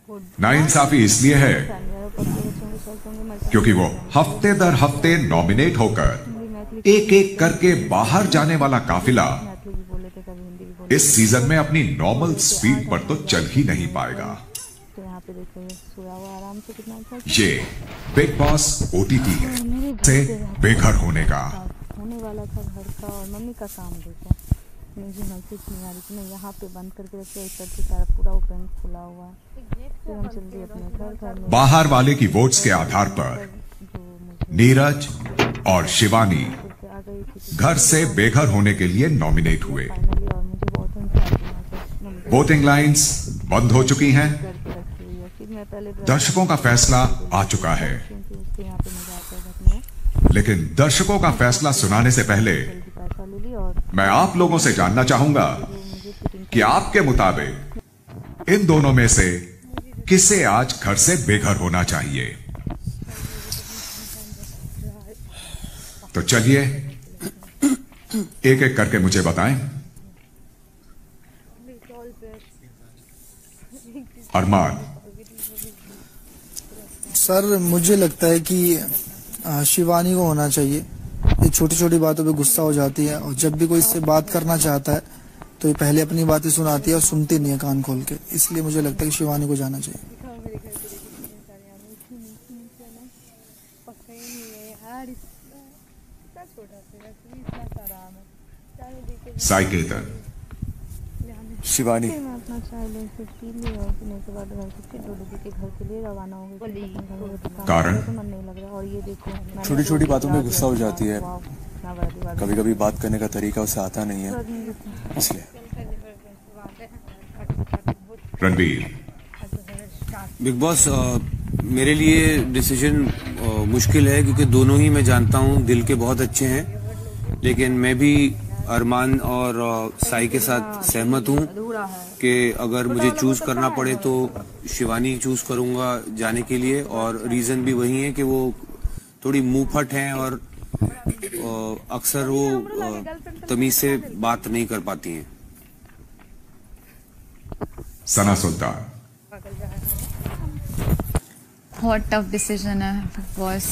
नाइंसाफी इसलिए है क्योंकि वो हफ्ते दर हफ्ते नॉमिनेट होकर एक एक करके बाहर जाने वाला काफिला इस सीजन में अपनी नॉर्मल स्पीड पर तो चल ही नहीं पाएगा। ये बिग बॉस ओटीटी है से बेघर होने का होने वाला था घर का और मम्मी का काम देखा। मुझे मैसेज नहीं आ रही थी, मैं यहाँ पे बंद करके रखे ऊपर की तरफ पूरा ओपन खुला हुआ है। फिर हम जल्दी अपने घर बाहर वाले की वोट्स के आधार पर नीरज और शिवानी घर से बेघर होने के लिए नॉमिनेट हुए। वोटिंग लाइंस बंद हो चुकी हैं, दर्शकों का फैसला आ चुका है, लेकिन दर्शकों का फैसला सुनाने से पहले मैं आप लोगों से जानना चाहूंगा कि आपके मुताबिक इन दोनों में से किसे आज घर से बेघर होना चाहिए। तो चलिए एक एक करके मुझे बताएं। अरमान। सर मुझे लगता है कि शिवानी को होना चाहिए। ये छोटी छोटी बातों पे गुस्सा हो जाती है और जब भी कोई इससे बात करना चाहता है तो ये पहले अपनी बातें सुनाती है और सुनती नहीं है कान खोल के, इसलिए मुझे लगता है कि शिवानी को जाना चाहिए। साइकेतन। शिवानी। कारण छोटी छोटी बातों में गुस्सा हो जाती है, कभी कभी बात करने का तरीका उसे आता नहीं है, इसलिए। रणबीर। बिग बॉस मेरे लिए डिसीजन मुश्किल है क्योंकि दोनों ही मैं जानता हूं दिल के बहुत अच्छे हैं, लेकिन मैं भी अरमान और साई के साथ सहमत हूं कि अगर मुझे चूज करना पड़े तो शिवानी चूज करूंगा जाने के लिए। और रीजन भी वही है कि वो थोड़ी मुंहफट हैं और अक्सर वो तमीज से बात नहीं कर पाती हैं। सना सुल्तान। बहुत टफ डिसीजन है बिग बॉस।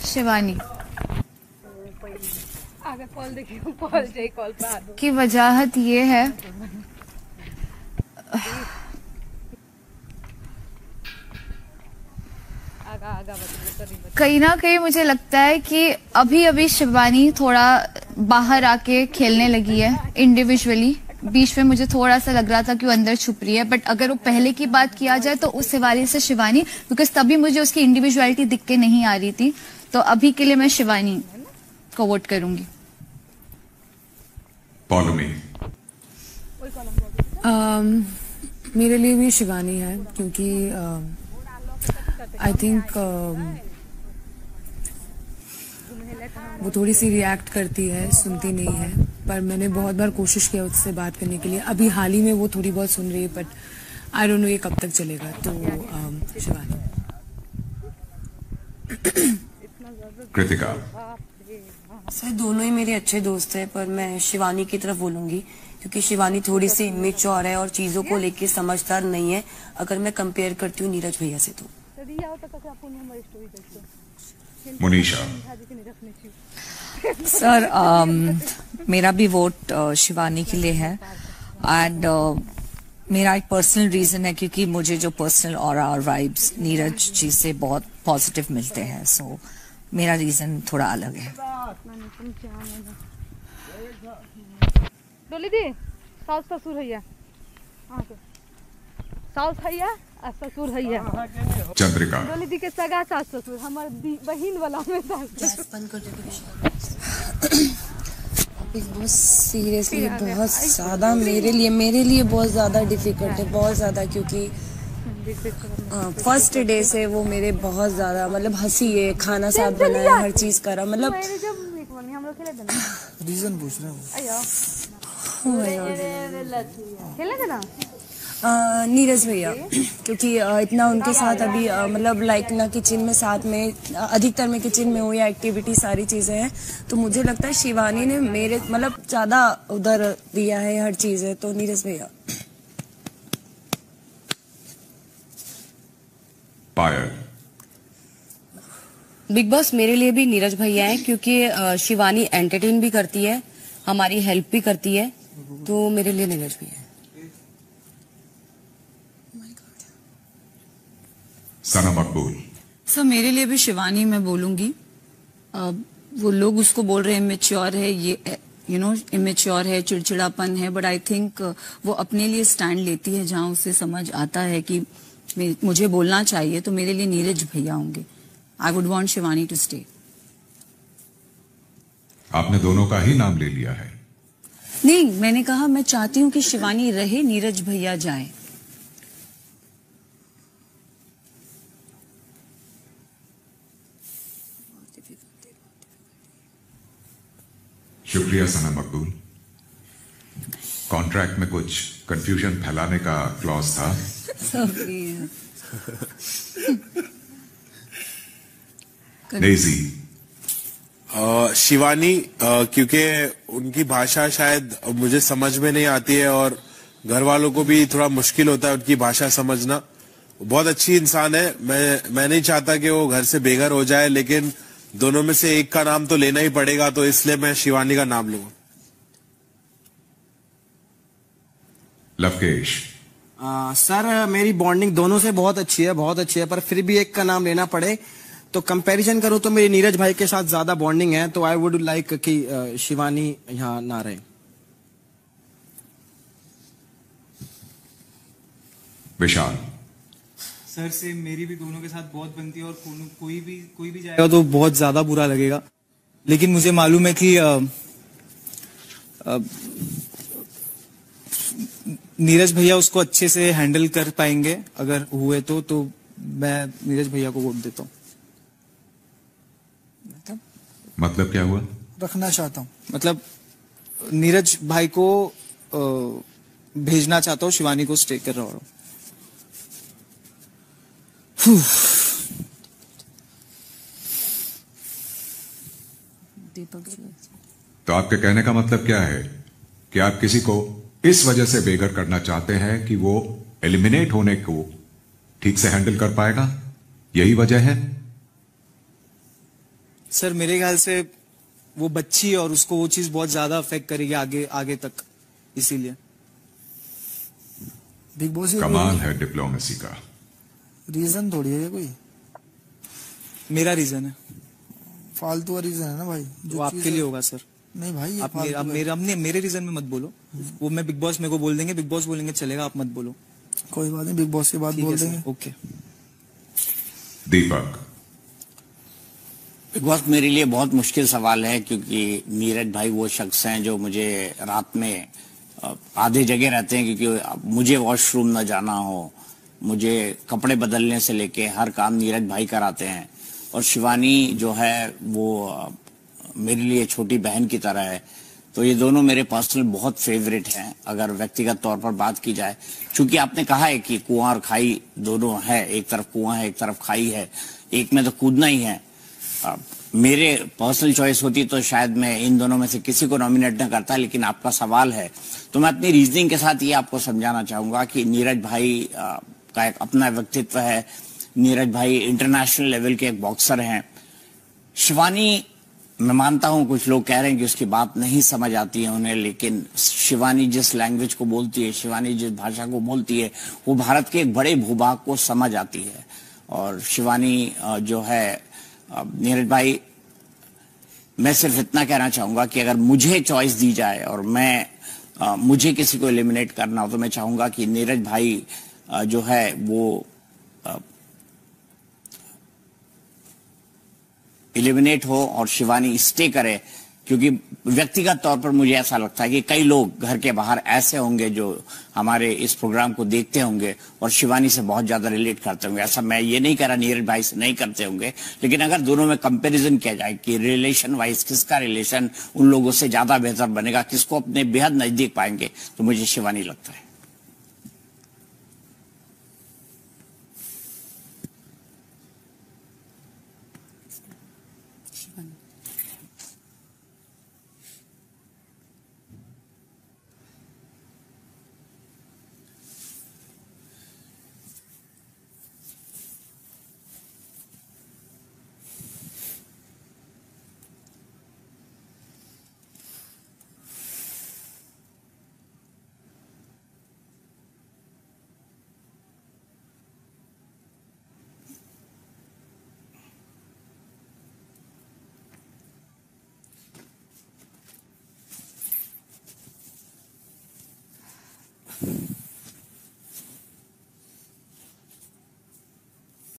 शिवानी की वजाहत ये है कहीं ना कहीं मुझे लगता है कि अभी अभी शिवानी थोड़ा बाहर आके खेलने लगी है इंडिविजुअली। बीच में मुझे थोड़ा सा लग रहा था कि वो अंदर छुप रही है, बट अगर वो पहले की बात किया जाए तो उस हवाले से शिवानी, बिकॉज तभी मुझे उसकी इंडिविजुअलिटी दिख के नहीं आ रही थी, तो अभी के लिए मैं शिवानी को वोट करूंगी। मेरे लिए भी शिवानी है क्योंकि आई थिंक वो थोड़ी सी रिएक्ट करती है, सुनती नहीं है, पर मैंने बहुत बार कोशिश किया उससे बात करने के लिए। अभी हाल ही में वो थोड़ी बहुत सुन रही है, बट आई डोंट नो ये कब तक चलेगा, तो शिवानी। कृतिका। सर दोनों ही मेरे अच्छे दोस्त हैं, पर मैं शिवानी की तरफ बोलूंगी क्योंकि शिवानी थोड़ी सी इमेच्योर है और चीजों को लेके समझदार नहीं है, अगर मैं कंपेयर करती हूँ नीरज भैया से। तो मुनीशा। सर मेरा भी वोट शिवानी के लिए है एंड मेरा एक पर्सनल रीजन है क्योंकि मुझे जो पर्सनल ऑरा और वाइब्स नीरज जी से बहुत पॉजिटिव मिलते हैं, सो मेरा रीजन थोड़ा अलग है। डोली दी साउस ससुर हैया, साउस हैया आ ससुर हैया। चंद्रिका। डोली दी के सगा सास ससुर हमर बहिन वाला में सास। सीरियसली बहुत ज्यादा मेरे लिए बहुत ज्यादा डिफिकल्ट है, बहुत ज्यादा, क्योंकि फर्स्ट डे से वो मेरे बहुत ज्यादा मतलब हंसी है, खाना साथ बनाया, हर चीज करा, मतलब रीजन पूछ रहे हो। खेलने देना नीरज भैया, क्योंकि इतना उनके साथ अभी मतलब लाइक ना किचन में साथ में अधिकतर मैं किचन में हूँ या एक्टिविटी सारी चीज़ें हैं, तो मुझे लगता है शिवानी ने मेरे मतलब ज़्यादा उधर दिया है हर चीज़ें, तो नीरज भैया। पायल। बिग बॉस मेरे लिए भी नीरज भैया है, क्योंकि शिवानी एंटरटेन भी करती है, हमारी हेल्प भी करती है, तो मेरे लिए नीरज भैया है। सना मकबूल। सर मेरे लिए भी शिवानी मैं बोलूंगी। वो लोग उसको बोल रहे हैं इमेच्योर है, ये इमेच्योर है, चिड़चिड़ापन है, बट आई थिंक वो अपने लिए स्टैंड लेती है जहां उसे समझ आता है कि मुझे बोलना चाहिए, तो मेरे लिए नीरज भैया होंगे। I would want Shivani to stay. आपने दोनों का ही नाम ले लिया है। नहीं, मैंने कहा मैं चाहती हूँ कि शिवानी रहे, नीरज भैया जाए। शुक्रिया सना मकबूल। कॉन्ट्रैक्ट में कुछ कंफ्यूजन फैलाने का क्लॉज था। डेज़ी। शिवानी, क्योंकि उनकी भाषा शायद मुझे समझ में नहीं आती है और घर वालों को भी थोड़ा मुश्किल होता है उनकी भाषा समझना। बहुत अच्छी इंसान है, मैं नहीं चाहता कि वो घर से बेघर हो जाए, लेकिन दोनों में से एक का नाम तो लेना ही पड़ेगा, तो इसलिए मैं शिवानी का नाम लूंगा। लवकेश। सर मेरी बॉन्डिंग दोनों से बहुत अच्छी है, पर फिर भी एक का नाम लेना पड़े तो कंपैरिजन करूं तो मेरी नीरज भाई के साथ ज्यादा बॉन्डिंग है, तो आई वुड लाइक कि शिवानी यहाँ ना रहे। विशाल। सर से मेरी भी दोनों के साथ बहुत बनती है और कोई भी जाएगा तो बहुत ज्यादा बुरा लगेगा, लेकिन मुझे मालूम है कि नीरज भैया उसको अच्छे से हैंडल कर पाएंगे अगर हुए तो मैं नीरज भैया को वोट देता हूँ। मतलब क्या हुआ? रखना चाहता हूँ, मतलब नीरज भाई को भेजना चाहता हूँ, शिवानी को स्टे कर रहा हूँ। तो आपके कहने का मतलब क्या है कि आप किसी को इस वजह से बेघर करना चाहते हैं कि वो एलिमिनेट होने को ठीक से हैंडल कर पाएगा, यही वजह है? सर मेरे ख्याल से वो बच्ची और उसको वो चीज बहुत ज्यादा अफेक्ट करेगी आगे तक, इसीलिए। बिग बॉस कमाल है डिप्लोमेसी का। रीजन थोड़ी है ये कोई, मेरा रीजन है, फालतू का रीजन है ना भाई, जो आपके लिए होगा सर। नहीं भाई, आप मेरे रीजन में मत बोलो, वो मैं बिग बॉस मेरे को बोल देंगे, बिग बॉस बोलेंगे चलेगा, आप मत बोलो। कोई बात नहीं, बिग बॉस के बाद बोल देंगे। ओके। दीपक। बिग बॉस मेरे लिए बहुत मुश्किल सवाल है, क्योंकि नीरज भाई वो शख्स हैं जो मुझे रात में आधे जगह रहते हैं, क्योंकि मुझे वॉशरूम न जाना हो, मुझे कपड़े बदलने से लेके हर काम नीरज भाई कराते हैं। और शिवानी जो है वो मेरे लिए छोटी बहन की तरह है, तो ये दोनों मेरे पर्सनल बहुत फेवरेट हैं अगर व्यक्तिगत तौर पर बात की जाए। चूंकि आपने कहा है कि कुआं और खाई दोनों है, एक तरफ कुआं है एक तरफ खाई है, एक में तो कूदना ही है। मेरे पर्सनल चॉइस होती तो शायद मैं इन दोनों में से किसी को नॉमिनेट न करता, लेकिन आपका सवाल है तो मैं अपनी रीजनिंग के साथ ये आपको समझाना चाहूंगा कि नीरज भाई का एक अपना व्यक्तित्व है, नीरज भाई इंटरनेशनल लेवल के एक बॉक्सर हैं। शिवानी, मैं मानता हूं कुछ लोग कह रहे हैं कि उसकी बात नहीं समझ आती है उन्हें, लेकिन शिवानी जिस लैंग्वेज को बोलती है, शिवानी जिस भाषा को बोलती है, वो भारत के एक बड़े भूभाग को समझ आती है। और शिवानी जो है, नीरज भाई, मैं सिर्फ इतना कहना चाहूंगा कि अगर मुझे चॉइस दी जाए और मुझे किसी को एलिमिनेट करना हो, तो मैं चाहूंगा कि नीरज भाई जो है वो एलिमिनेट हो और शिवानी स्टे करे, क्योंकि व्यक्तिगत तौर पर मुझे ऐसा लगता है कि कई लोग घर के बाहर ऐसे होंगे जो हमारे इस प्रोग्राम को देखते होंगे और शिवानी से बहुत ज्यादा रिलेट करते होंगे। ऐसा मैं ये नहीं कह रहा नीरज भाई से नहीं करते होंगे, लेकिन अगर दोनों में कंपैरिजन किया जाए कि रिलेशन वाइज किसका रिलेशन उन लोगों से ज्यादा बेहतर बनेगा, किसको अपने बेहद नजदीक पाएंगे, तो मुझे शिवानी लगता है।